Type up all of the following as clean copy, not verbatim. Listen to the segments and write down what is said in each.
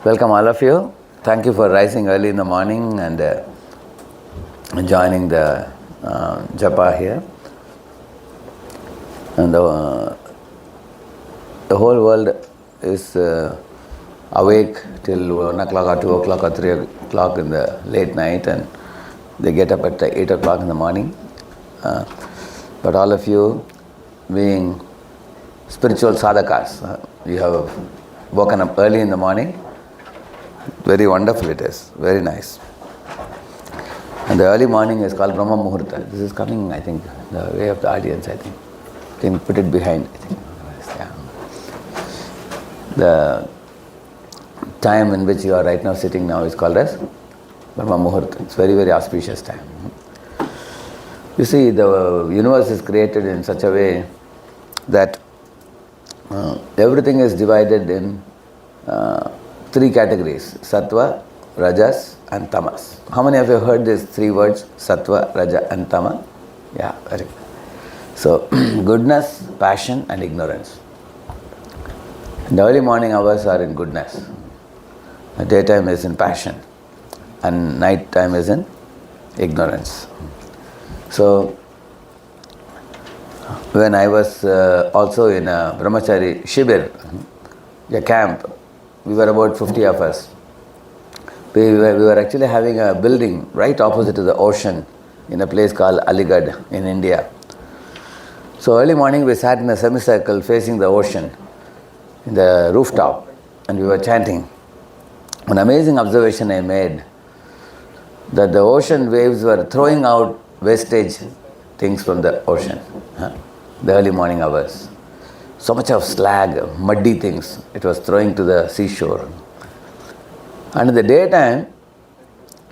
Welcome all of you. Thank you for rising early in the morning and joining the Japa here. And the whole world is awake till 1 o'clock or 2 o'clock or 3 o'clock in the late night, and they get up at 8 o'clock in the morning. But all of you being spiritual sadhakas, you have woken up early in the morning. Very wonderful it is, very nice. And the early morning is called Brahma Muhurta. This is coming, I think, the way of the audience, I think. You can put it behind, I think. Yeah. The time in which you are right now sitting now is called as Brahma Muhurta. It's very, very auspicious time. You see, the universe is created in such a way that everything is divided in 3 categories: Sattva, Rajas and Tamas. How many of you have heard these 3 words? Sattva, Raja and Tama? Yeah, very good. So, goodness, passion and ignorance. The early morning hours are in goodness. The daytime is in passion. And night time is in ignorance. So, when I was also in a Brahmachari Shibir, a camp, we were about 50 of us. We were actually having a building right opposite to the ocean in a place called Aligarh in India. So early morning we sat in a semicircle facing the ocean in the rooftop and we were chanting. An amazing observation I made, that the ocean waves were throwing out wastage things from the ocean, the early morning hours. So much of slag, muddy things, it was throwing to the seashore. And in the daytime,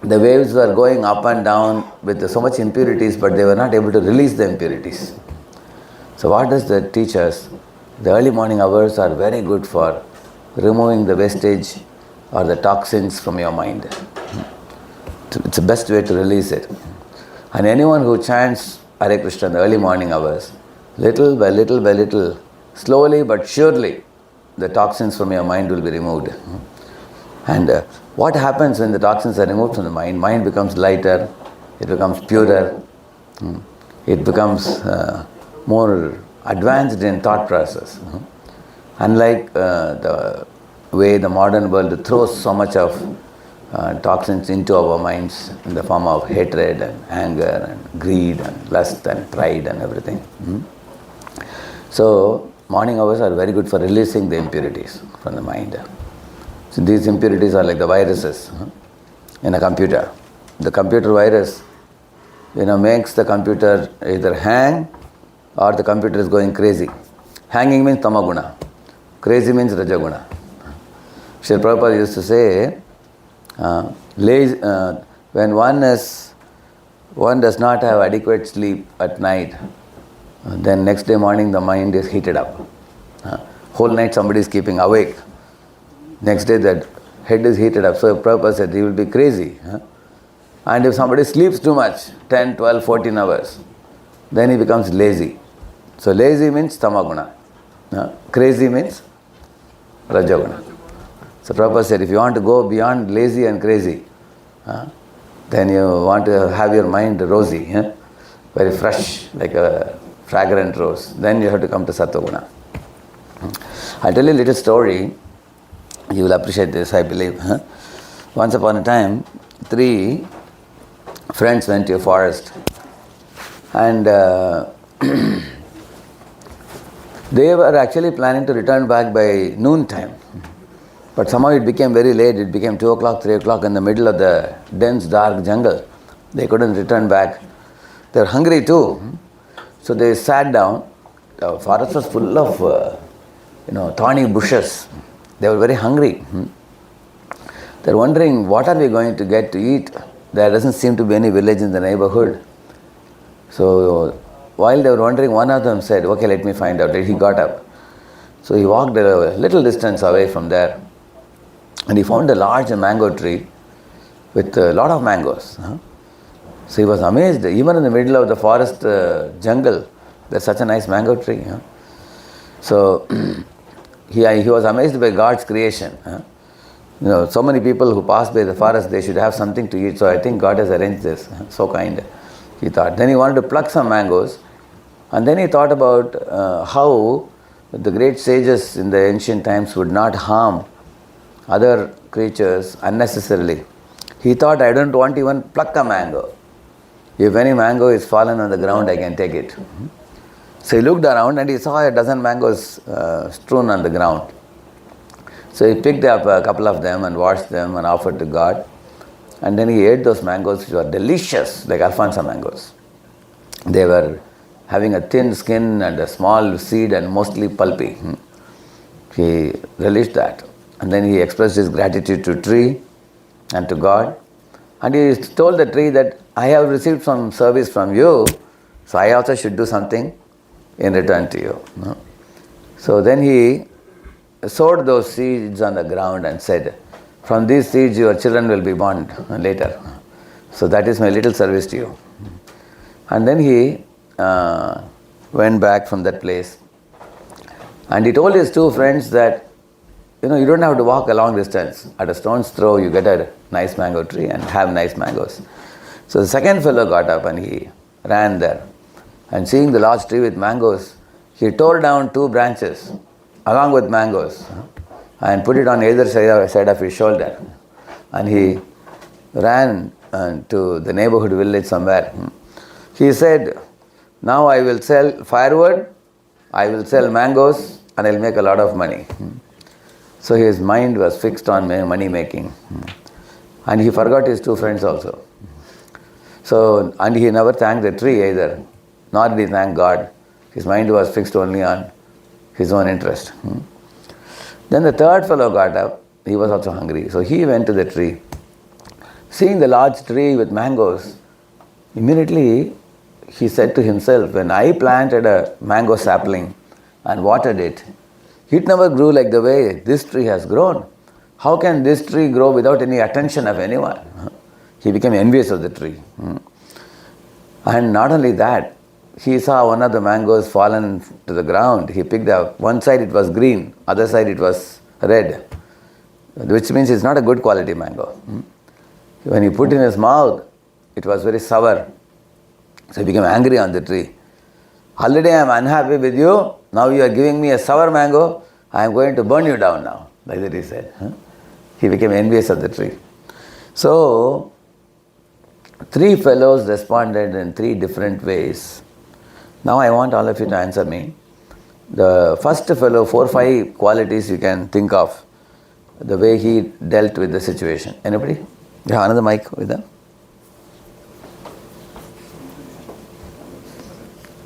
the waves were going up and down with so much impurities, but they were not able to release the impurities. So what does that teach us? The early morning hours are very good for removing the wastage or the toxins from your mind. It's the best way to release it. And anyone who chants Hare Krishna in the early morning hours, little by little by little, slowly but surely, the toxins from your mind will be removed. And what happens when the toxins are removed from the mind? Mind becomes lighter, it becomes purer, it becomes more advanced in thought process. Unlike the way the modern world throws so much of toxins into our minds in the form of hatred and anger and greed and lust and pride and everything. So, morning hours are very good for releasing the impurities from the mind. So these impurities are like the viruses in a computer. The computer virus, makes the computer either hang or the computer is going crazy. Hanging means tamaguna. Crazy means rajaguna. Srila Prabhupada used to say, when one does not have adequate sleep at night, then next day morning the mind is heated up. Whole night somebody is keeping awake. Next day that head is heated up. So Prabhupada said he will be crazy. And if somebody sleeps too much, 10, 12, 14 hours, then he becomes lazy. So lazy means tamaguna. Crazy means rajaguna. So Prabhupada said if you want to go beyond lazy and crazy, then you want to have your mind rosy, very fresh, like a fragrant rose, then you have to come to Sattva-guna. I'll tell you a little story. You will appreciate this, I believe. Once upon a time, 3 friends went to a forest and they were actually planning to return back by noon time. But somehow it became very late. It became 2 o'clock, 3 o'clock in the middle of the dense, dark jungle. They couldn't return back. They were hungry too. So they sat down. The forest was full of, thorny bushes. They were very hungry. They're wondering, what are we going to get to eat? There doesn't seem to be any village in the neighborhood. So while they were wondering, one of them said, okay, let me find out. He got up. So he walked a little distance away from there. And he found a large mango tree with a lot of mangoes. So he was amazed. Even in the middle of the forest jungle, there's such a nice mango tree. So he was amazed by God's creation. So many people who pass by the forest, they should have something to eat. So I think God has arranged this. So kind, he thought. Then he wanted to pluck some mangoes. And then he thought about how the great sages in the ancient times would not harm other creatures unnecessarily. He thought, I don't want to even pluck a mango. If any mango is fallen on the ground, I can take it. So he looked around and he saw a dozen mangoes strewn on the ground. So he picked up a couple of them and washed them and offered to God. And then he ate those mangoes, which were delicious, like Alfonso mangoes. They were having a thin skin and a small seed and mostly pulpy. He relished that. And then he expressed his gratitude to tree and to God. And he told the tree that I have received some service from you, so I also should do something in return to you. So then he sowed those seeds on the ground and said, from these seeds your children will be born later. So that is my little service to you. And then he went back from that place. And he told his two friends that, you don't have to walk a long distance. At a stone's throw, you get a nice mango tree and have nice mangoes. So the second fellow got up and he ran there. And seeing the large tree with mangoes, he tore down 2 branches along with mangoes and put it on either side of his shoulder. And he ran to the neighborhood village somewhere. He said, now I will sell firewood, I will sell mangoes, and I will make a lot of money. So his mind was fixed on money making. And he forgot his 2 friends also. So, and he never thanked the tree either, nor did he thank God. His mind was fixed only on his own interest. Then the third fellow got up. He was also hungry. So he went to the tree. Seeing the large tree with mangoes, immediately he said to himself, when I planted a mango sapling and watered it, it never grew like the way this tree has grown. How can this tree grow without any attention of anyone? He became envious of the tree. And not only that, he saw one of the mangoes fallen to the ground. He picked up, one side it was green, other side it was red, which means it's not a good quality mango. When he put in his mouth, it was very sour. So he became angry on the tree. Already I am unhappy with you. Now you are giving me a sour mango. I am going to burn you down now. Like that he said. He became envious of the tree. So, 3 fellows responded in 3 different ways. Now I want all of you to answer me. The first fellow, 4 or 5 qualities you can think of, the way he dealt with the situation. Anybody? You have another mic with them?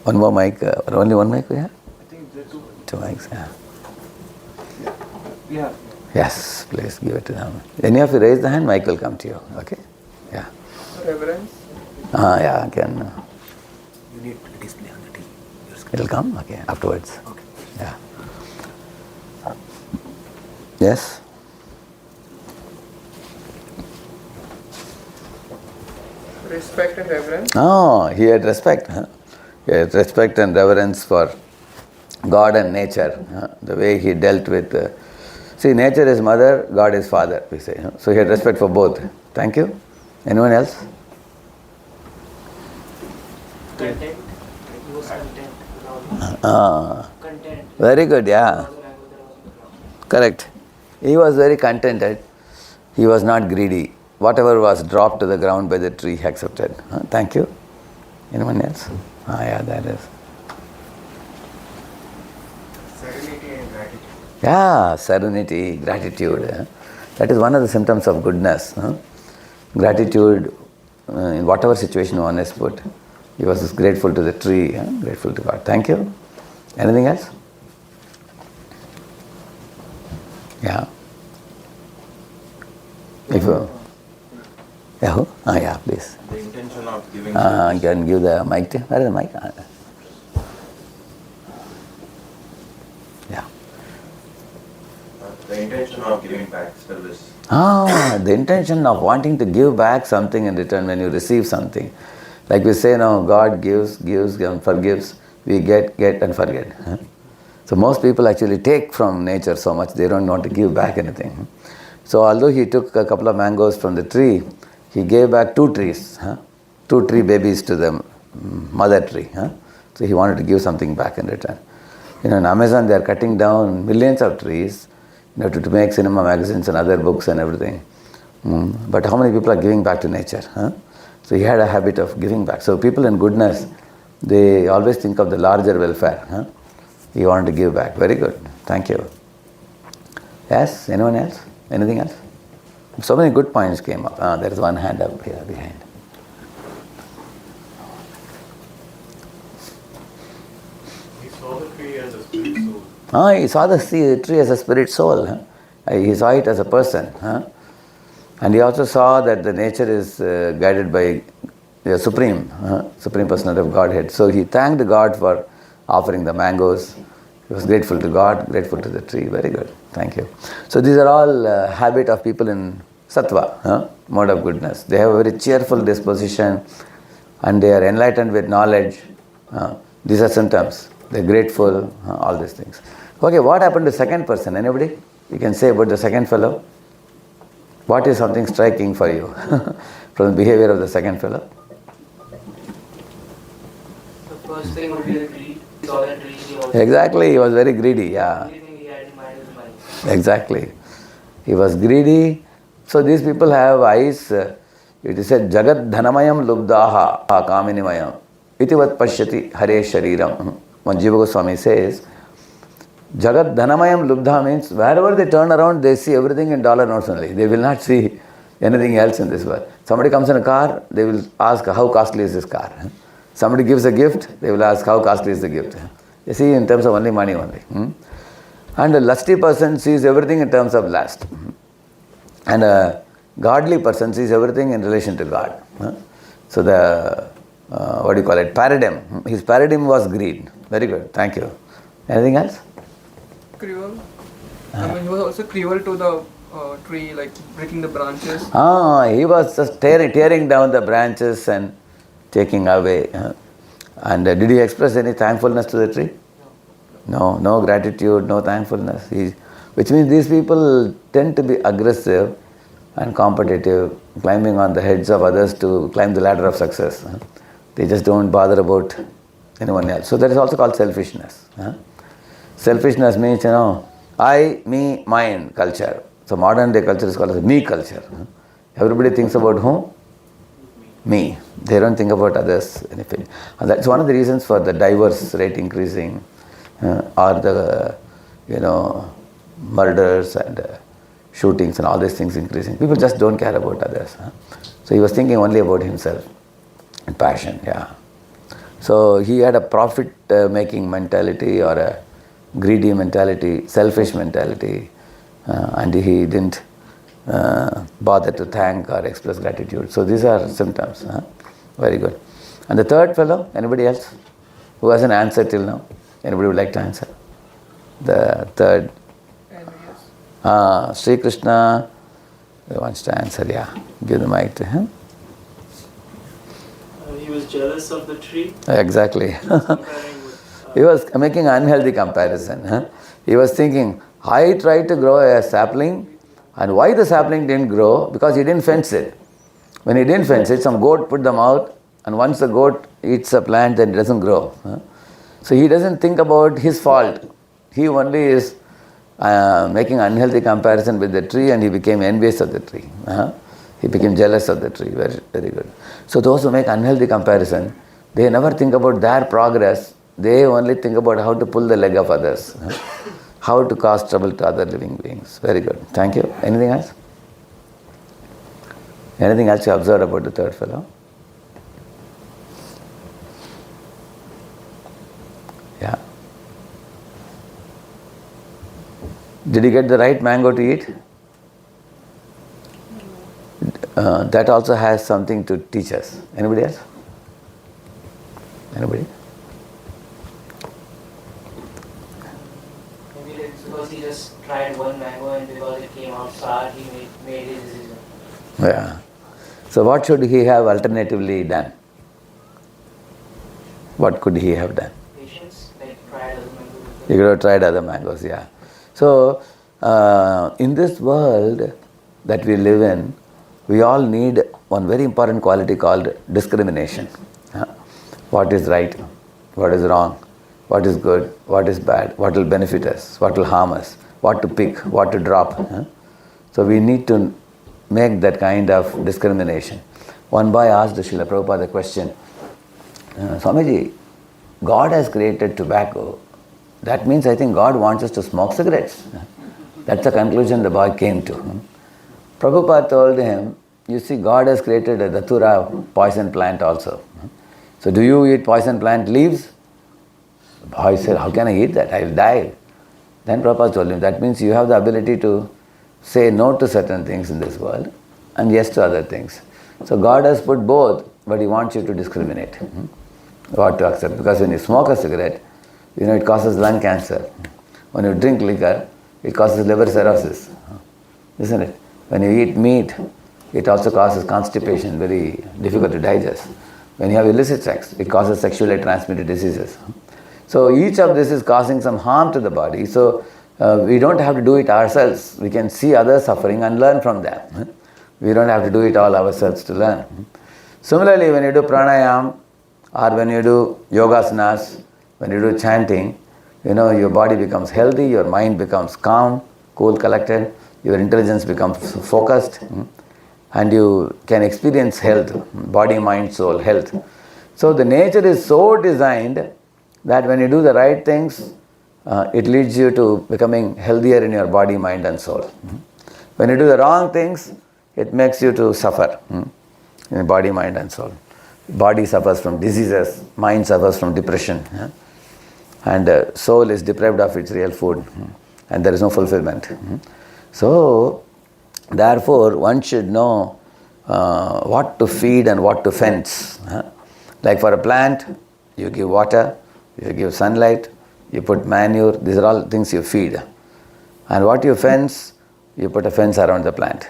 One more mic, only one mic we have? I think there are 2. 2 mics, yeah. Yeah. Yes, please give it to them. Any of you raise the hand, mic will come to you. Okay? Yeah. Reverence. Yeah, can. You need to display on the TV. Your screen. It'll come? Okay, afterwards. Okay. Yeah. Yes? Respect and reverence. Oh, he had respect. He had respect and reverence for God and nature. The way he dealt with... see, nature is mother, God is father, we say. So he had respect for both. Thank you. Anyone else? Content. He was content. Content. Very good, yeah. Correct. He was very contented. He was not greedy. Whatever was dropped to the ground by the tree, he accepted. Thank you. Anyone else? Yeah, that is. Serenity and gratitude. Yeah, serenity, gratitude. That is one of the symptoms of goodness. Gratitude in whatever situation one is put. He was grateful to the tree, grateful to God. Thank you. Anything else? Yeah. If you... Yeah, who? Yeah, please. The intention of giving You can give the mic to... Where is the mic? Yeah. the intention of giving back service. The intention of wanting to give back something in return when you receive something. Like we say now, God gives and forgives. We get and forget. So most people actually take from nature so much, they don't want to give back anything. So although he took a couple of mangoes from the tree, he gave back 2 trees, 2 tree babies to the mother tree. So he wanted to give something back in return. In Amazon they are cutting down millions of trees, to make cinema magazines and other books and everything. But how many people are giving back to nature? So he had a habit of giving back. So people in goodness, they always think of the larger welfare. He wanted to give back. Very good. Thank you. Yes? Anyone else? Anything else? So many good points came up. There is one hand up here behind. He saw the tree as a spirit soul. He saw the tree as a spirit soul. He saw it as a person. And he also saw that the nature is guided by the Supreme Personality of Godhead. So he thanked God for offering the mangoes. He was grateful to God, grateful to the tree. Very good. Thank you. So these are all habit of people in sattva, mode of goodness. They have a very cheerful disposition and they are enlightened with knowledge. These are symptoms. They are grateful, all these things. Okay, what happened to second person? Anybody? You can say about the second fellow. What is something striking for you from the behavior of the second fellow? The first thing would be the greed. He saw that tree, he was Exactly, he was very greedy, yeah. the only thing he had in mind was money. Exactly. He was greedy. So these people have eyes. It is said, Jagat Dhanamayam Lubdaha Kaminimayam Itivat Pashyati Hare Shariram. When Jiva Goswami says, Jagat Dhanamayam Lubdha means wherever they turn around, they see everything in dollar notes only. They will not see anything else in this world. Somebody comes in a car, they will ask, how costly is this car? Somebody gives a gift, they will ask, how costly is the gift? You see, in terms of only money only. And a lusty person sees everything in terms of lust. And a godly person sees everything in relation to God. So the, paradigm. His paradigm was greed. Very good. Thank you. Anything else? Cruel. I mean, he was also cruel to the tree, like breaking the branches. He was just tearing down the branches and taking away. And did he express any thankfulness to the tree? No gratitude, no thankfulness. Which means these people tend to be aggressive and competitive, climbing on the heads of others to climb the ladder of success. They just don't bother about anyone else. So that is also called selfishness. Selfishness means, I, me, mine culture. So modern day culture is called as me culture. Everybody thinks about whom? Me. They don't think about others. Anything. And that's one of the reasons for the divorce rate increasing, or the, murders and shootings and all these things increasing. People just don't care about others. So he was thinking only about himself and passion. So he had a profit-making mentality or a greedy mentality, selfish mentality, and he didn't bother to thank or express gratitude. So these are symptoms. Very good. And the third fellow, anybody else who hasn't answered till now? Anybody would like to answer? The third. Sri Krishna wants to answer. Give the mic to him. He was jealous of the tree. Exactly. Comparing with, He was making an unhealthy comparison. He was thinking, I tried to grow a sapling, and why the sapling didn't grow? Because he didn't fence it. When he didn't fence it, some goat put them out, and once the goat eats a plant, then it doesn't grow. So he doesn't think about his fault. He only is making unhealthy comparison with the tree, and he became envious of the tree. He became jealous of the tree. Very, very good. So those who make unhealthy comparison, they never think about their progress. They only think about how to pull the leg of others, how to cause trouble to other living beings. Very good. Thank you. Anything else? Anything else you observed about the third fellow? Yeah. Did he get the right mango to eat? That also has something to teach us. Anybody else? Anybody? Maybe it's because he just tried one mango and because it came out sour, he made his decision. Yeah. So what should he have alternatively done? What could he have done? Patience, like tried other mangoes. He could have tried other mangoes, yeah. So, in this world, that we live in, we all need one very important quality called discrimination. What is right, what is wrong, what is good, what is bad, what will benefit us, what will harm us, what to pick, what to drop. So we need to make that kind of discrimination. One boy asked Srila Prabhupada the question, Swamiji, God has created tobacco. That means I think God wants us to smoke cigarettes. That's the conclusion the boy came to. Prabhupada told him, you see, God has created a datura poison plant also. So do you eat poison plant leaves? The boy said, how can I eat that? I will die. Then Prabhupada told him, that means you have the ability to say no to certain things in this world and yes to other things. So God has put both, but He wants you to discriminate what to accept. Because when you smoke a cigarette, it causes lung cancer. When you drink liquor, it causes liver cirrhosis. Isn't it? When you eat meat, it also causes constipation, very difficult to digest. When you have illicit sex, it causes sexually transmitted diseases. So each of this is causing some harm to the body. So we don't have to do it ourselves. We can see others suffering and learn from them. We don't have to do it all ourselves to learn. Similarly, when you do pranayam or when you do yogasanas, when you do chanting, your body becomes healthy, your mind becomes calm, cool, collected, your intelligence becomes focused, and you can experience health, body, mind, soul, health. So the nature is so designed that when you do the right things, it leads you to becoming healthier in your body, mind and soul. When you do the wrong things, it makes you to suffer in your body, mind and soul. Body suffers from diseases, mind suffers from depression, and soul is deprived of its real food, and there is no fulfillment. So, therefore, one should know what to feed and what to fence. Like for a plant, you give water, you give sunlight, you put manure, these are all things you feed. And what you fence, you put a fence around the plant,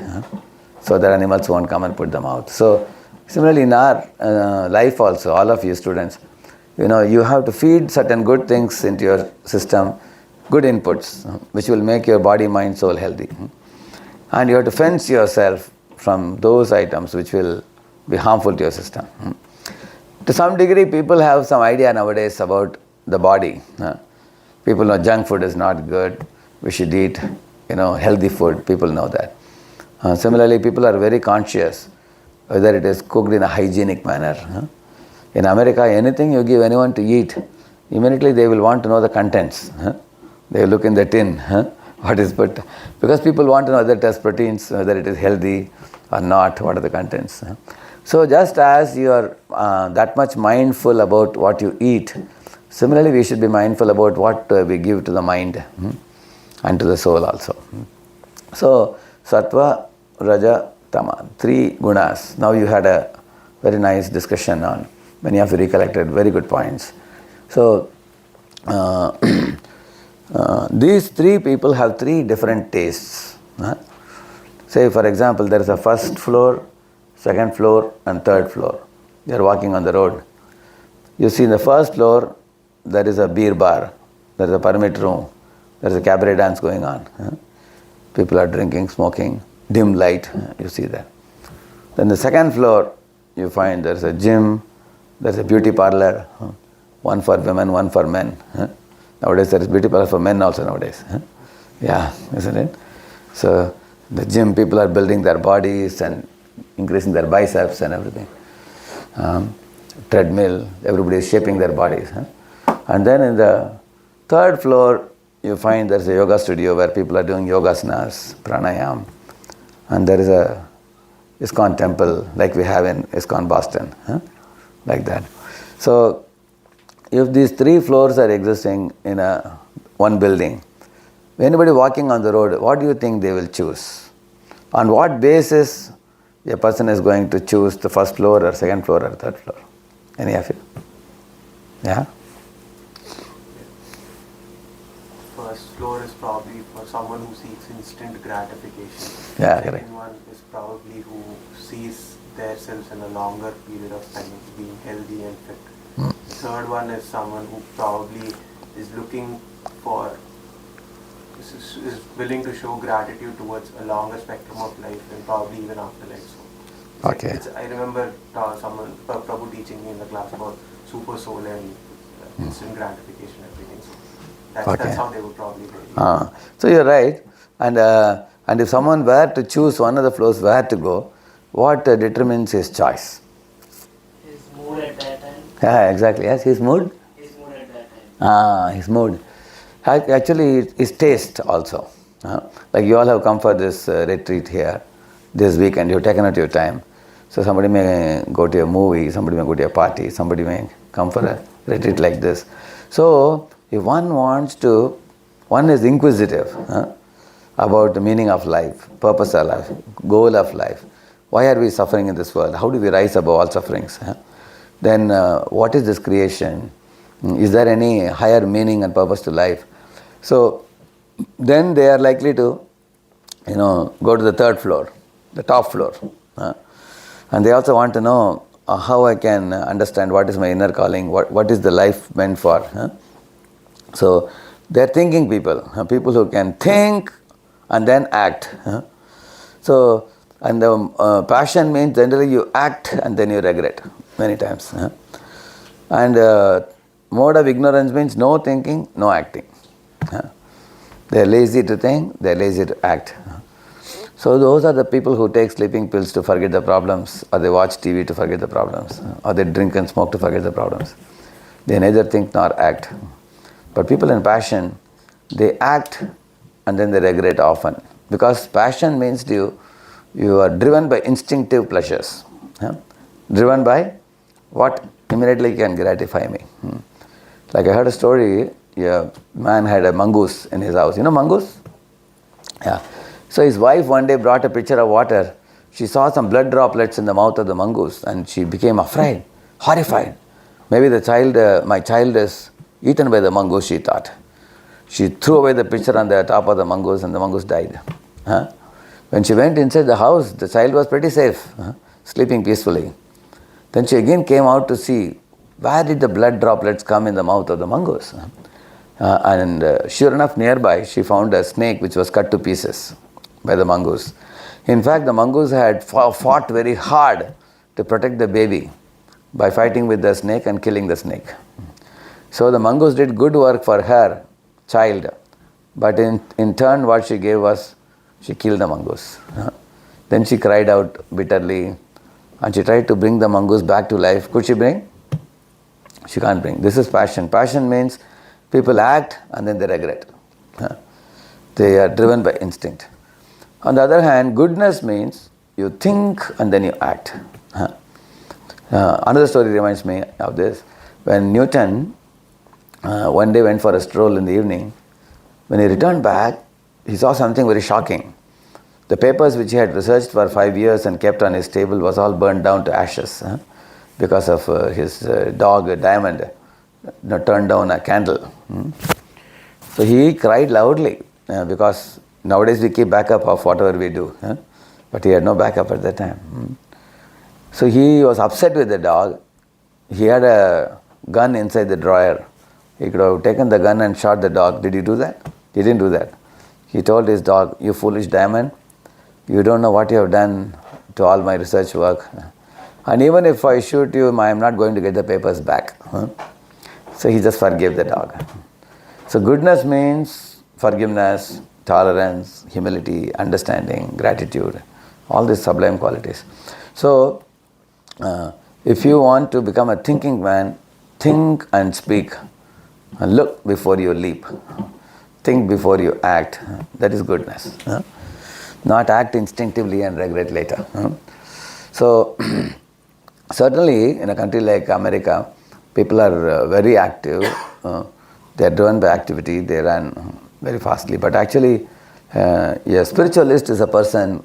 so that animals won't come and put them out. So, similarly in our life also, all of you students, you have to feed certain good things into your system, good inputs, which will make your body, mind, soul healthy. And you have to fence yourself from those items which will be harmful to your system. To some degree, people have some idea nowadays about the body. People know junk food is not good. We should eat, healthy food. People know that. Similarly, people are very conscious whether it is cooked in a hygienic manner. In America, anything you give anyone to eat, immediately they will want to know the contents. They will look in the tin, what is put, because people want to know whether it has proteins, whether it is healthy or not, what are the contents. So just as you are that much mindful about what you eat, similarly we should be mindful about what we give to the mind and to the soul also. So Sattva, Raja, Tama, 3 gunas. Now you had a very nice discussion on, many of you recollected very good points. So these 3 people have 3 different tastes. Say for example, there is a first floor, second floor and third floor. You are walking on the road. You see in the first floor, there is a beer bar, there is a permit room, there is a cabaret dance going on. People are drinking, smoking, dim light, you see that. Then the second floor, you find there is a gym, there is a beauty parlor, one for women, one for men. Nowadays there is beauty parlor for men also nowadays. Yeah, isn't it? So the gym, people are building their bodies and increasing their biceps and everything. Treadmill, everybody is shaping their bodies. And then in the third floor, you find there is a yoga studio where people are doing yogasanas, pranayam. And there is a ISKCON temple like we have in ISKCON Boston, like that. So if these 3 floors are existing in one building, anybody walking on the road, what do you think they will choose? On what basis a person is going to choose the first floor or second floor or third floor? Any of you? Yeah? First floor is probably for someone who seeks instant gratification. Yeah, Second correct. one is probably who sees themselves in a longer period of time being healthy and fit. The third one is someone who probably is looking for is willing to show gratitude towards a longer spectrum of life and probably even afterlife. So Okay. I remember someone Prabhu teaching me in the class about super soul and instant gratification and everything. So that's how they would probably be. So you're right. And if someone were to choose one of the flows where to go, what determines his choice? His mood at that time. Yeah, exactly. Yes, his mood. His mood at that time. His mood. Actually, his taste also. Like you all have come for this retreat here, this weekend. You've taken out your time. So somebody may go to a movie, somebody may go to a party, somebody may come for a retreat like this. So if one is inquisitive about the meaning of life, purpose of life, goal of life. Why are we suffering in this world? How do we rise above all sufferings? Then what is this creation? Is there any higher meaning and purpose to life? So then they are likely to, go to the third floor, the top floor. And they also want to know how I can understand what is my inner calling, what is the life meant for. So they're thinking people who can think and then act. So, and the passion means generally you act and then you regret many times. And mode of ignorance means no thinking, no acting. They're lazy to think, they're lazy to act. So those are the people who take sleeping pills to forget the problems, or they watch TV to forget the problems, or they drink and smoke to forget the problems. They neither think nor act. But people in passion, they act and then they regret often. Because passion means you are driven by instinctive pleasures. Driven by what immediately can gratify me. Like I heard a story, a man had a mongoose in his house. You know mongoose? Yeah. So his wife one day brought a pitcher of water. She saw some blood droplets in the mouth of the mongoose and she became afraid, horrified. Maybe my child is eaten by the mongoose, she thought. She threw away the pitcher on the top of the mongoose and the mongoose died. When she went inside the house, the child was pretty safe, sleeping peacefully. Then she again came out to see where did the blood droplets come in the mouth of the mongoose. And sure enough, nearby she found a snake which was cut to pieces by the mongoose. In fact, the mongoose had fought very hard to protect the baby by fighting with the snake and killing the snake. So the mongoose did good work for her child, but in turn what she gave was, she killed the mongoose. Then she cried out bitterly and she tried to bring the mongoose back to life. Could she bring? She can't bring. This is passion. Passion means people act and then they regret. They are driven by instinct. On the other hand, goodness means you think and then you act. Another story reminds me of this. When Newton one day went for a stroll in the evening, when he returned back, he saw something very shocking. The papers which he had researched for 5 years and kept on his table was all burned down to ashes because of his dog Diamond turned down a candle. So he cried loudly because nowadays we keep backup of whatever we do, but he had no backup at that time. So he was upset with the dog. He had a gun inside the drawer. He could have taken the gun and shot the dog. Did he do that? He didn't do that. He told his dog, "You foolish Diamond, you don't know what you have done to all my research work. And even if I shoot you, I am not going to get the papers back." So he just forgave the dog. So goodness means forgiveness, tolerance, humility, understanding, gratitude, all these sublime qualities. So if you want to become a thinking man, think and speak. And look before you leap. Think before you act. That is goodness. Not act instinctively and regret later. So certainly in a country like America, people are very active. They are driven by activity. They run very fastly. But actually, a spiritualist is a person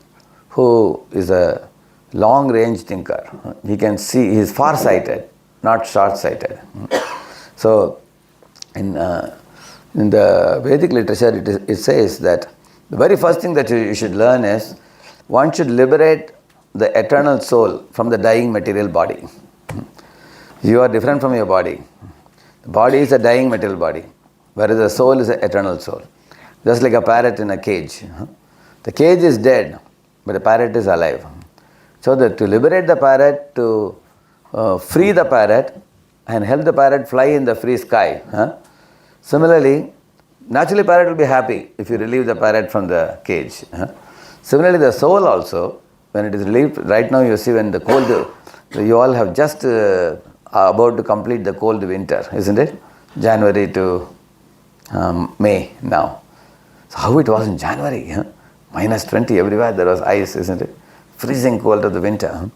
who is a long-range thinker. He can see, he is far-sighted, not short-sighted. So in the Vedic literature, it says that the very first thing that you should learn is one should liberate the eternal soul from the dying material body. You are different from your body. The body is a dying material body, whereas the soul is an eternal soul. just like a parrot in a cage. The cage is dead, but the parrot is alive. So that to liberate the parrot, to free the parrot and help the parrot fly in the free sky. Similarly, naturally parrot will be happy if you relieve the parrot from the cage. Similarly, the soul also, when it is relieved, right now you see when the cold, you all have just about to complete the cold winter, isn't it? January to May now. So how it was in January, minus 20 everywhere, there was ice, isn't it? Freezing cold of the winter.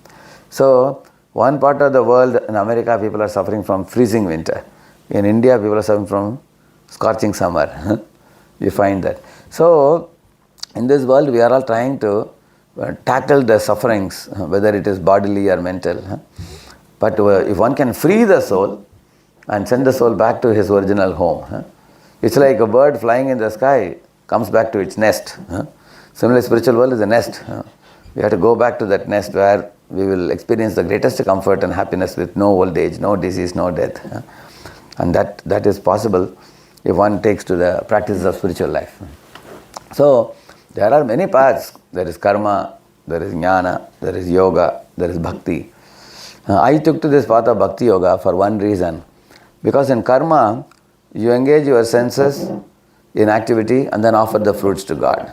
So one part of the world, in America, people are suffering from freezing winter. In India, people are suffering from scorching summer. You find that. So in this world, we are all trying to tackle the sufferings, whether it is bodily or mental. But if one can free the soul and send the soul back to his original home, it's like a bird flying in the sky comes back to its nest. Similarly, spiritual world is a nest. We have to go back to that nest where we will experience the greatest comfort and happiness with no old age, no disease, no death. And that is possible if one takes to the practices of spiritual life. So, there are many paths. There is karma, there is jnana, there is yoga, there is bhakti. I took to this path of bhakti yoga for one reason. Because in karma, you engage your senses in activity and then offer the fruits to God.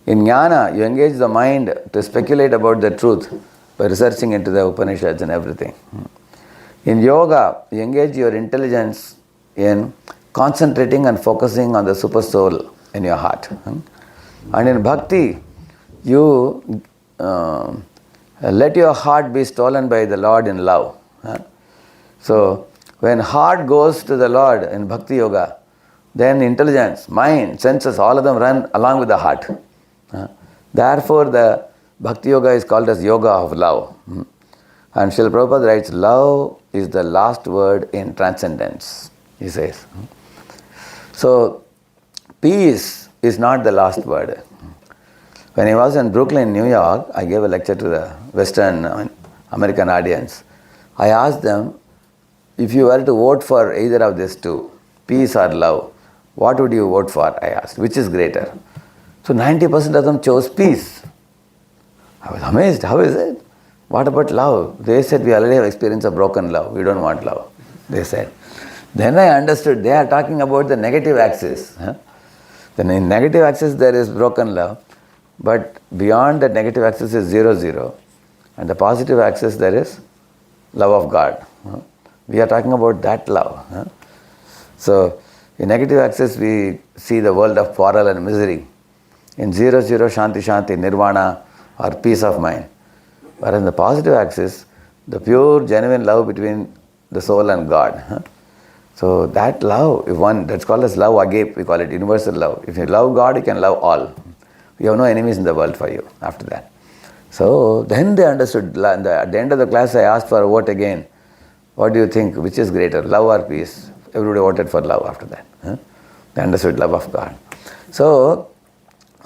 In jnana, you engage the mind to speculate about the truth by researching into the Upanishads and everything. In yoga, you engage your intelligence in concentrating and focusing on the super soul in your heart. And in bhakti, you let your heart be stolen by the Lord in love. So, when heart goes to the Lord in bhakti yoga, then intelligence, mind, senses, all of them run along with the heart. Therefore, the bhakti yoga is called as yoga of love. And Srila Prabhupada writes, love is the last word in transcendence, he says. So, peace is not the last word. When I was in Brooklyn, New York, I gave a lecture to the Western American audience. I asked them, if you were to vote for either of these two, peace or love, what would you vote for? I asked, which is greater? So 90% of them chose peace. I was amazed, how is it? What about love? They said, we already have experienced a broken love, we don't want love, they said. Then I understood, they are talking about the negative axis. Then in negative axis there is broken love, but beyond that negative axis is 0, and the positive axis there is love of God. We are talking about that love. So, in negative axis we see the world of quarrel and misery. In 0, shanti, shanti, nirvana or peace of mind. Whereas in the positive axis, the pure, genuine love between the soul and God. So that love, if one, that's called as love agape, we call it universal love. If you love God, you can love all. You have no enemies in the world for you after that. So then they understood. At the end of the class, I asked for a vote again. What do you think? Which is greater, love or peace? Everybody voted for love after that. They understood love of God. So,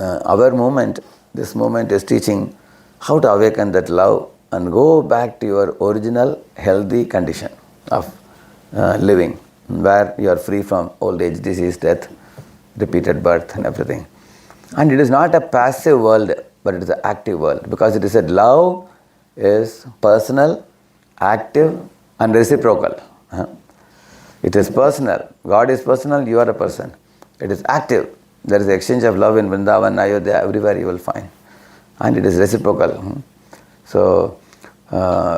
our movement, this movement is teaching how to awaken that love and go back to your original healthy condition of living, where you are free from old age, disease, death, repeated birth and everything. And it is not a passive world, but it is an active world, because it is said love is personal, active and reciprocal. It is personal. God is personal, you are a person. It is active. There is exchange of love in Vrindavan, Ayodhya, everywhere you will find. And it is reciprocal. So,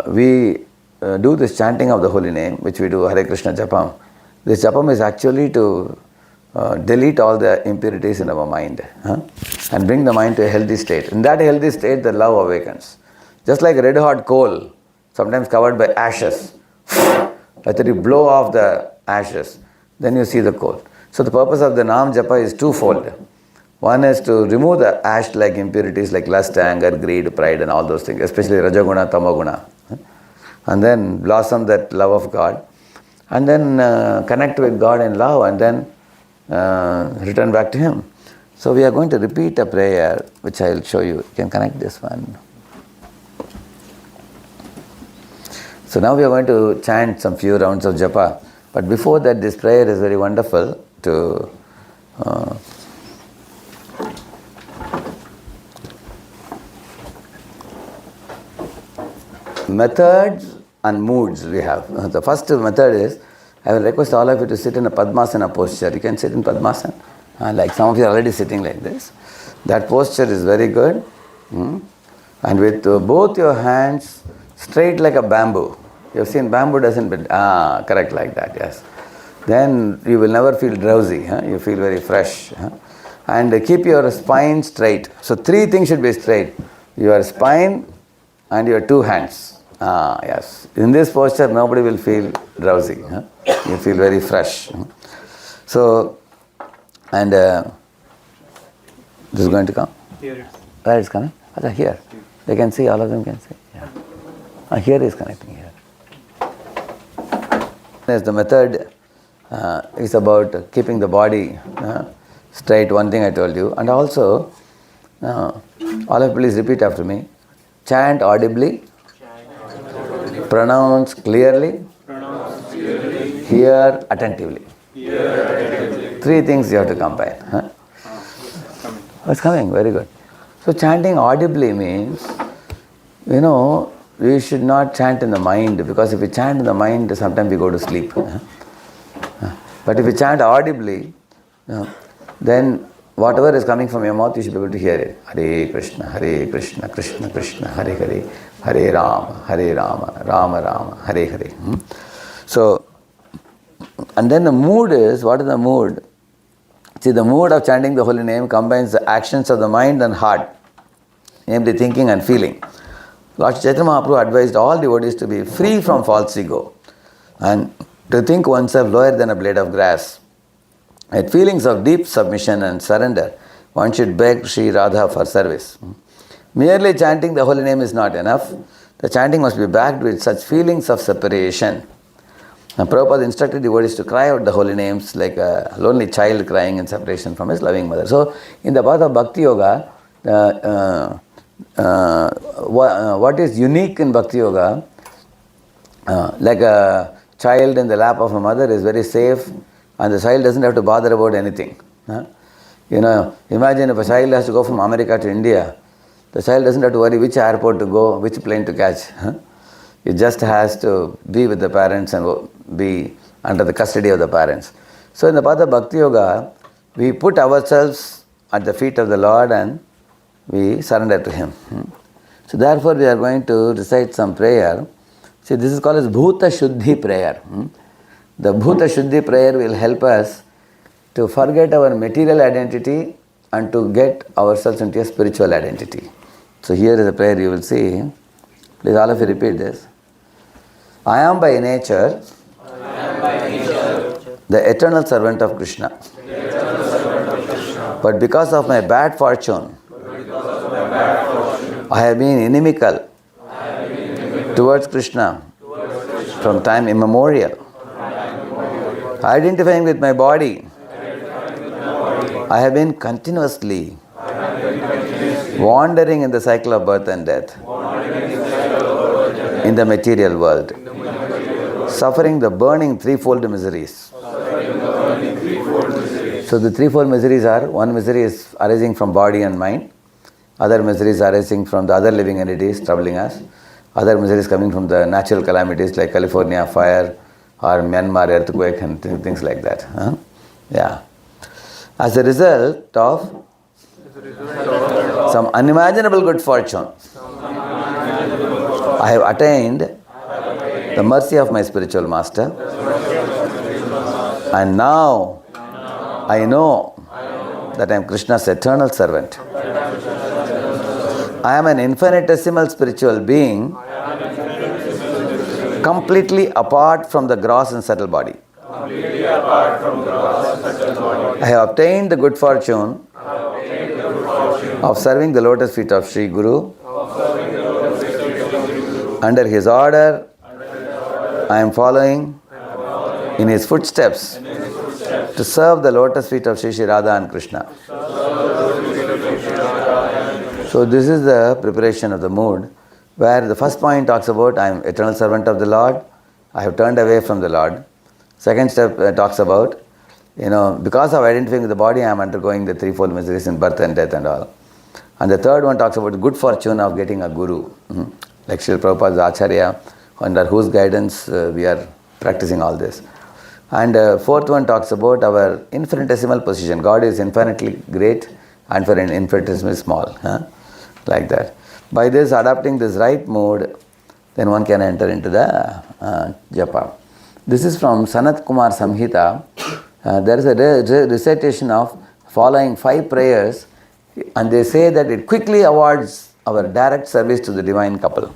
we do this chanting of the holy name, which we do Hare Krishna Japa. This Japam is actually to delete all the impurities in our mind and bring the mind to a healthy state. In that healthy state, the love awakens. Just like red hot coal, sometimes covered by ashes. After you blow off the ashes, then you see the coal. So the purpose of the Nam Japa is twofold. One is to remove the ash-like impurities like lust, anger, greed, pride and all those things, especially Rajaguna, Tamaguna. And then blossom that love of God. And then connect with God in love and then return back to Him. So we are going to repeat a prayer which I will show you. You can connect this one. So now we are going to chant some few rounds of japa. But before that, this prayer is very wonderful to methods and moods we have. The first method is, I will request all of you to sit in a Padmasana posture. You can sit in Padmasana. Like some of you are already sitting like this. That posture is very good. And with both your hands straight like a bamboo. You have seen bamboo doesn't bend. Correct, like that, yes. Then you will never feel drowsy. You feel very fresh. And keep your spine straight. So 3 things should be straight. Your spine and your 2 hands. Yes. In this posture, nobody will feel drowsy. You feel very fresh. So, and this is going to come? Here. Where is coming? Here. They can see, all of them can see. Yeah. Here is connecting here. Yes, the method is about keeping the body straight, one thing I told you. And also, all of you please repeat after me. Chant audibly, pronounce clearly, hear attentively. 3 things you have to combine. It's coming, very good. So chanting audibly means, we should not chant in the mind, because if we chant in the mind, sometimes we go to sleep. But if we chant audibly, then whatever is coming from your mouth, you should be able to hear it. Hare Krishna, Krishna Krishna, Hare Hare, Hare Rama, Rama Rama, Hare Hare. So, and then the mood is, what is the mood? See, the mood of chanting the holy name combines the actions of the mind and heart, namely thinking and feeling. Lord Chaitanya Mahaprabhu advised all devotees to be free from false ego and to think oneself lower than a blade of grass. With feelings of deep submission and surrender, one should beg Sri Radha for service. Merely chanting the holy name is not enough. The chanting must be backed with such feelings of separation. And Prabhupada instructed devotees to cry out the holy names like a lonely child crying in separation from his loving mother. So, in the path of Bhakti Yoga, what is unique in Bhakti Yoga, like a child in the lap of a mother is very safe, and the child doesn't have to bother about anything. Imagine if a child has to go from America to India, the child doesn't have to worry which airport to go, which plane to catch. It just has to be with the parents and be under the custody of the parents. So in the path of Bhakti Yoga, we put ourselves at the feet of the Lord and we surrender to Him. So therefore we are going to recite some prayer. See, this is called as Bhuta Shuddhi prayer. The Bhuta Shuddhi prayer will help us to forget our material identity and to get ourselves into a spiritual identity. So here is a prayer you will see. Please all of you repeat this. I am by nature the eternal servant of Krishna. But because of my bad fortune, I have been inimical towards Krishna from time immemorial. Identifying with my body, I have been continuously wandering in the cycle of birth and death in the material world, suffering the burning threefold miseries. So the threefold miseries are, one misery is arising from body and mind, other miseries arising from the other living entities troubling us, other miseries coming from the natural calamities like California fire or Myanmar earthquake and things like that. Yeah. As a result of some unimaginable good fortune, I have attained the mercy of my spiritual master, and now I know that I am Krishna's eternal servant. I am an infinitesimal spiritual being, completely apart from the gross and subtle body. I have obtained the good fortune of serving the lotus feet of Sri Guru. Under his order, I am following in his footsteps to serve the lotus feet of Sri Radha and Krishna. So this is the preparation of the mood, where the first point talks about I am eternal servant of the Lord, I have turned away from the Lord. Second step talks about, because of identifying with the body, I am undergoing the threefold miseries in birth and death and all. And the third one talks about the good fortune of getting a guru. like Srila Prabhupada's Acharya, under whose guidance we are practicing all this. And fourth one talks about our infinitesimal position. God is infinitely great and for an infinitesimally small. Like that. By this, adopting this right mode, then one can enter into the japa. This is from Sanat Kumar Samhita. There is a recitation of following 5 prayers, and they say that it quickly awards our direct service to the divine couple.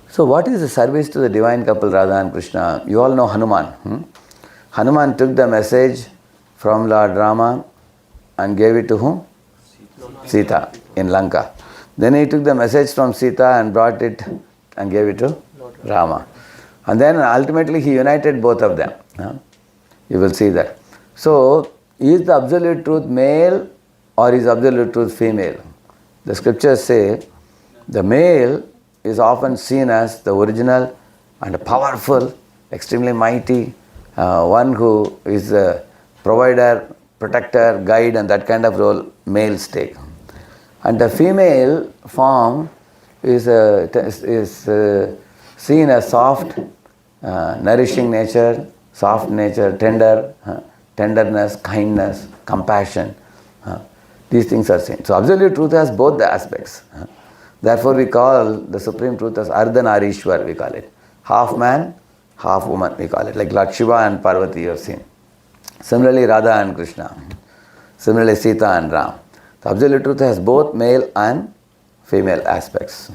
So what is the service to the divine couple, Radha and Krishna? You all know Hanuman. Hanuman took the message from Lord Rama and gave it to whom? Sita in Lanka. Then he took the message from Sita and brought it and gave it to Rama. And then ultimately he united both of them. You will see that. So, is the absolute truth male or is absolute truth female? The scriptures say the male is often seen as the original and powerful, extremely mighty, one who is a provider, protector, guide, and that kind of role males take. And the female form is seen as soft, nourishing nature, soft nature, tenderness, kindness, compassion. These things are seen. So absolute truth has both the aspects. Therefore we call the supreme truth as Ardhanarishwar, we call it. Half man, half woman, we call it. Like Lord Shiva and Parvati you have seen. Similarly Radha and Krishna. Similarly Sita and Ram. The absolute truth has both male and female aspects.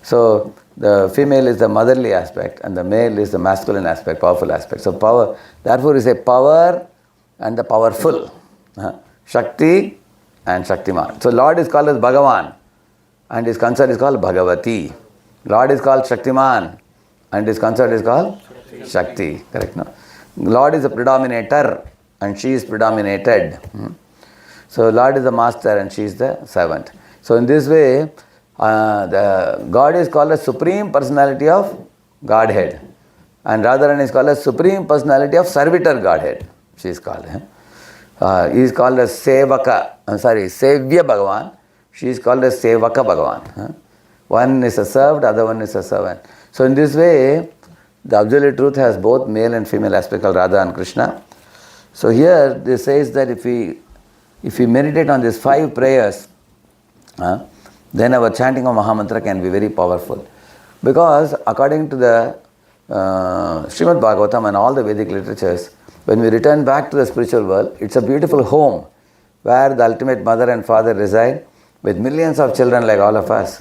So the female is the motherly aspect and the male is the masculine aspect, powerful aspect. So power, therefore we say power and the powerful. Shakti and Shaktiman. So Lord is called as Bhagavan and his consort is called Bhagavati. Lord is called Shaktiman and his consort is called Shakti. Correct, no? Lord is a predominator and she is predominated. So Lord is the master and she is the servant. So in this way, the God is called as Supreme Personality of Godhead. And Radharani is called as Supreme Personality of Servitor Godhead. She is called. He is called as Sevaka. Sevya Bhagavan. She is called as Sevaka Bhagavan. One is a served, other one is a servant. So in this way, the absolute truth has both male and female aspect called Radha and Krishna. So here this says that if we meditate on these 5 prayers, then our chanting of Mahamantra can be very powerful. Because according to the Srimad Bhagavatam and all the Vedic literatures, when we return back to the spiritual world, it's a beautiful home where the ultimate mother and father reside with millions of children like all of us.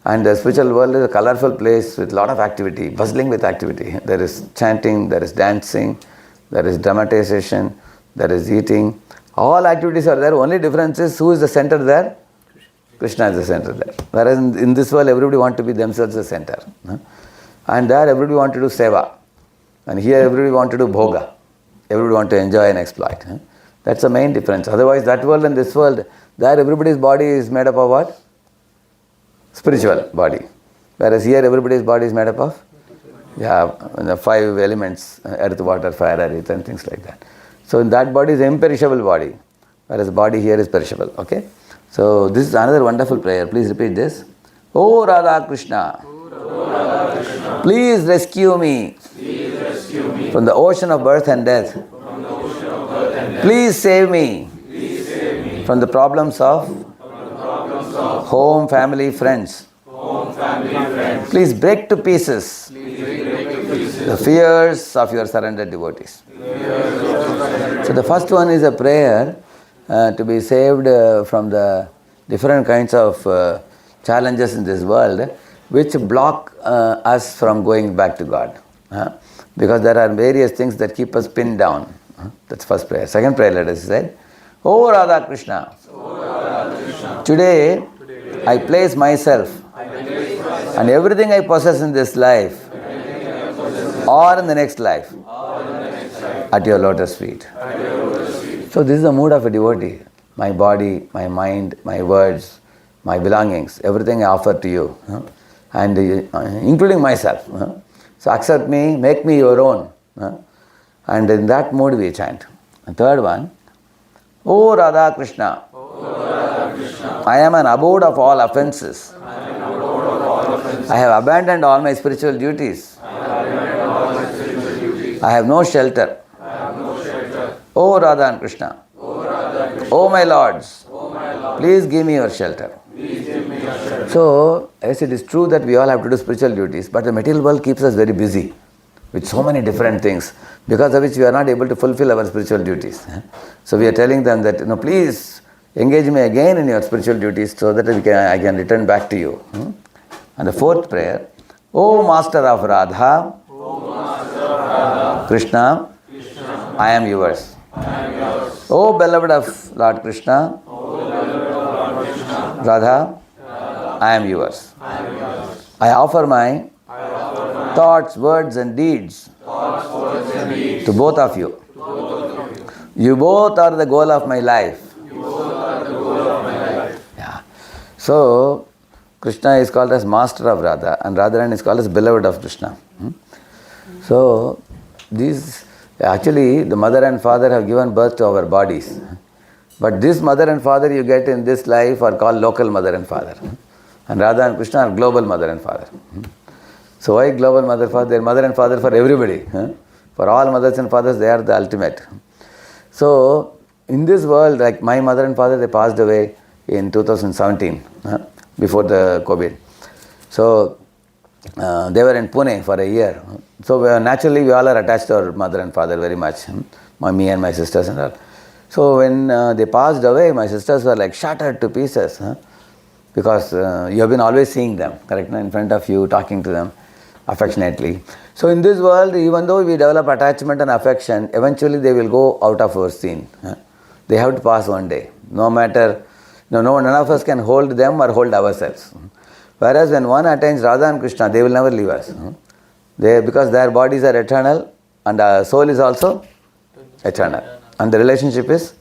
And the spiritual world is a colorful place with a lot of activity, bustling with activity. There is chanting, there is dancing, there is dramatization, there is eating. All activities are there. Only difference is who is the center there? Krishna is the center there. Whereas in this world, everybody wants to be themselves the center. And there, everybody wants to do seva. And here, everybody wants to do bhoga. Everybody wants to enjoy and exploit. That's the main difference. Otherwise, that world and this world, there everybody's body is made up of what? Spiritual body. Whereas here, everybody's body is made up of? The 5 elements, earth, water, fire, earth, and things like that. So that body is imperishable body. Whereas the body here is perishable. Okay? So this is another wonderful prayer. Please repeat this. Oh Radha Krishna, please rescue me from the ocean of birth and death. Please save me from the problems of home, family, friends. Please break to pieces the fears of your surrendered devotees. So the first one is a prayer to be saved from the different kinds of challenges in this world which block us from going back to God. Because there are various things that keep us pinned down. That's first prayer. Second prayer, let us say, Oh Radha Krishna, today I place myself and everything I possess in this life or in the next life at your lotus feet. So this is the mood of a devotee. My body, my mind, my words, my belongings, everything I offer to you. And including myself. So accept me, make me your own. And in that mood we chant. And third one, Oh Radha Krishna, I am an abode of all offenses. I have abandoned all my spiritual duties. I have no shelter. O Radha and Krishna. O my lords. Please give me your shelter. So, yes, it is true that we all have to do spiritual duties, but the material world keeps us very busy with so many different things, because of which we are not able to fulfill our spiritual duties. So we are telling them that, please engage me again in your spiritual duties so that I can return back to you. And the fourth prayer, O Master of Radha, Krishna, I am yours. O beloved of Lord Krishna, Radha, I am yours. I offer my thoughts, words and deeds to both of you. You both are the goal of my life. Yeah. So, Krishna is called as Master of Radha, and Radharani is called as Beloved of Krishna. So, actually the mother and father have given birth to our bodies. But this mother and father you get in this life are called local mother and father. And Radha and Krishna are global mother and father. So why global mother, father? They are mother and father for everybody. For all mothers and fathers, they are the ultimate. So, in this world, like my mother and father, they passed away in 2017, before the COVID. So, they were in Pune for a year. So, naturally, we all are attached to our mother and father very much. Me and my sisters and all. So, when they passed away, my sisters were like shattered to pieces. Because you have been always seeing them, correct? In front of you, talking to them affectionately. So in this world, even though we develop attachment and affection, eventually they will go out of our scene. They have to pass one day. No matter, none of us can hold them or hold ourselves. Whereas when one attains Radha and Krishna, they will never leave us. Because their bodies are eternal and our soul is also eternal. And the relationship is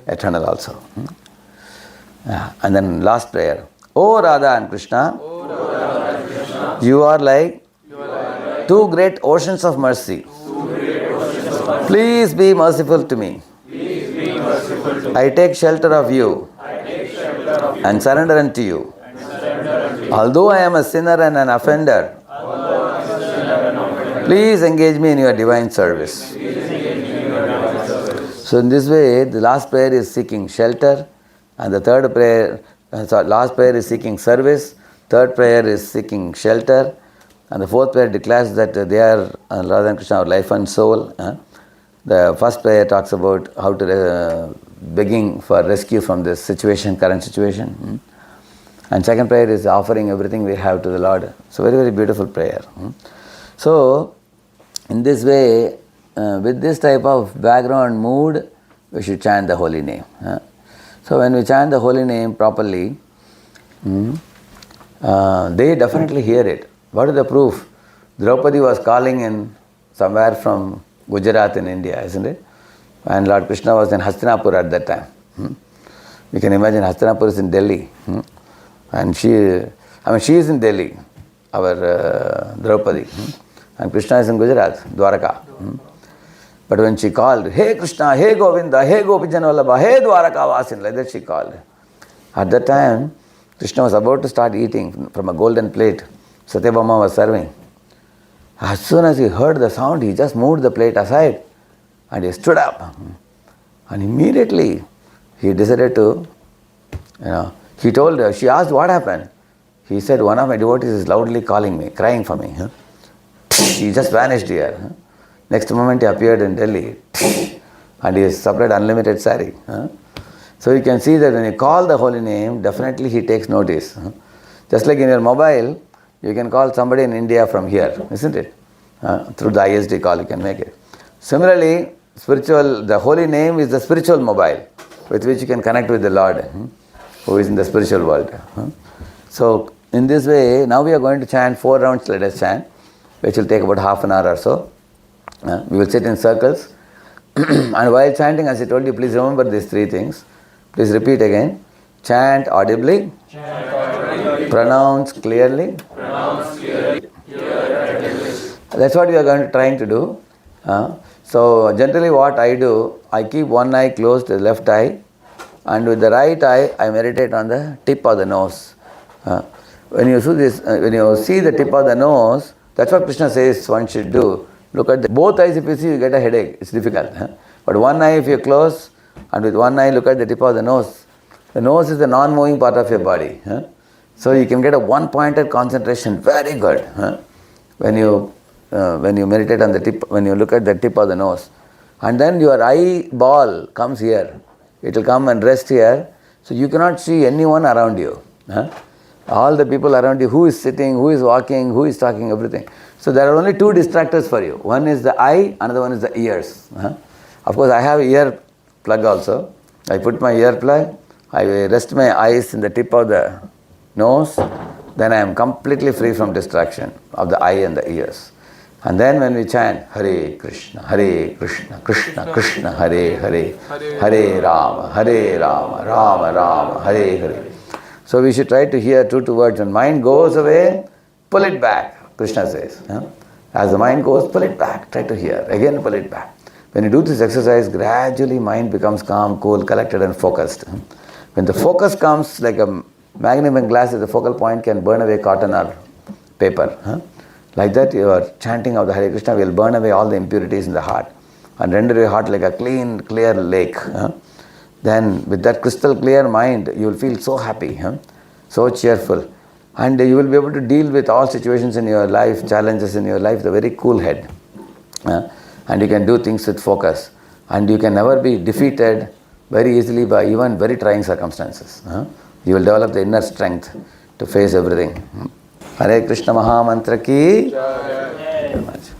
eternal also. And then last prayer. O Radha and Krishna, you are like two great oceans of mercy. Please be merciful to me. I take shelter of you and surrender unto you. Although I am a sinner and an offender, please engage me in your divine service. So in this way, the last prayer is seeking shelter, and the third prayer, last prayer is seeking service, third prayer is seeking shelter, and the fourth prayer declares that they are Radha and Krishna, our life and soul. The first prayer talks about how to begging for rescue from this situation, current situation. And second prayer is offering everything we have to the Lord. So very, very beautiful prayer. So in this way, with this type of background mood, we should chant the holy name. So when we chant the holy name properly, they definitely hear it. What is the proof? Draupadi was calling in somewhere from Gujarat in India, isn't it? And Lord Krishna was in Hastinapur at that time. You can imagine Hastinapur is in Delhi. And she is in Delhi, our Draupadi. And Krishna is in Gujarat, Dwaraka. But when she called, Hey Krishna, Hey Govinda, Hey Gopijanvallabha, Hey Dwaraka Vasin, like that she called. At that time, Krishna was about to start eating from a golden plate. Satyabhama was serving. As soon as he heard the sound, he just moved the plate aside and he stood up. And immediately he decided to, he told her, she asked what happened. He said, one of my devotees is loudly calling me, crying for me. He just vanished here. Next moment he appeared in Delhi and he supplied unlimited sari. So you can see that when you call the holy name, definitely he takes notice. Just like in your mobile, you can call somebody in India from here, isn't it? Through the ISD call you can make it. Similarly, the holy name is the spiritual mobile with which you can connect with the Lord who is in the spiritual world. So in this way, now we are going to chant 4 rounds, let us chant, which will take about half an hour or so. We will sit in circles. And while chanting, as I told you, please remember these 3 things. Please repeat again. Chant audibly. Pronounce clearly. That's what we are trying to do. So generally what I do, I keep one eye closed, the left eye, and with the right eye, I meditate on the tip of the nose. when you see this, when you see the tip of the nose, that's what Krishna says one should do. Look at both eyes. If you see, you get a headache. It's difficult. Huh? But one eye, if you close, and with one eye look at the tip of the nose. The nose is the non-moving part of your body. Huh? So you can get a one-pointed concentration. Very good. Huh? When you meditate on the tip, when you look at the tip of the nose, and then your eyeball comes here. It will come and rest here. So you cannot see anyone around you. Huh? All the people around you, who is sitting, who is walking, who is talking, everything. So there are only two distractors for you. One is the eye, another one is the ears. Of course, I have ear plug also. I put my ear plug, I rest my eyes in the tip of the nose, then I am completely free from distraction of the eye and the ears. And then when we chant, Hare Krishna, Krishna Krishna, Hare Hare, Hare Rama, Rama Rama, Hare Hare. So we should try to hear two words. When mind goes away, pull it back, Krishna says. As the mind goes, pull it back, try to hear. Again, pull it back. When you do this exercise, gradually mind becomes calm, cool, collected and focused. When the focus comes, like a magnifying glass, the focal point can burn away cotton or paper. Like that, your chanting of the Hare Krishna will burn away all the impurities in the heart and render your heart like a clean, clear lake. Then with that crystal clear mind, you will feel so happy, so cheerful. And you will be able to deal with all situations in your life, challenges in your life, with a very cool head. And you can do things with focus. And you can never be defeated very easily by even very trying circumstances. You will develop the inner strength to face everything. Hare Krishna Maha Mantra ki. Jai.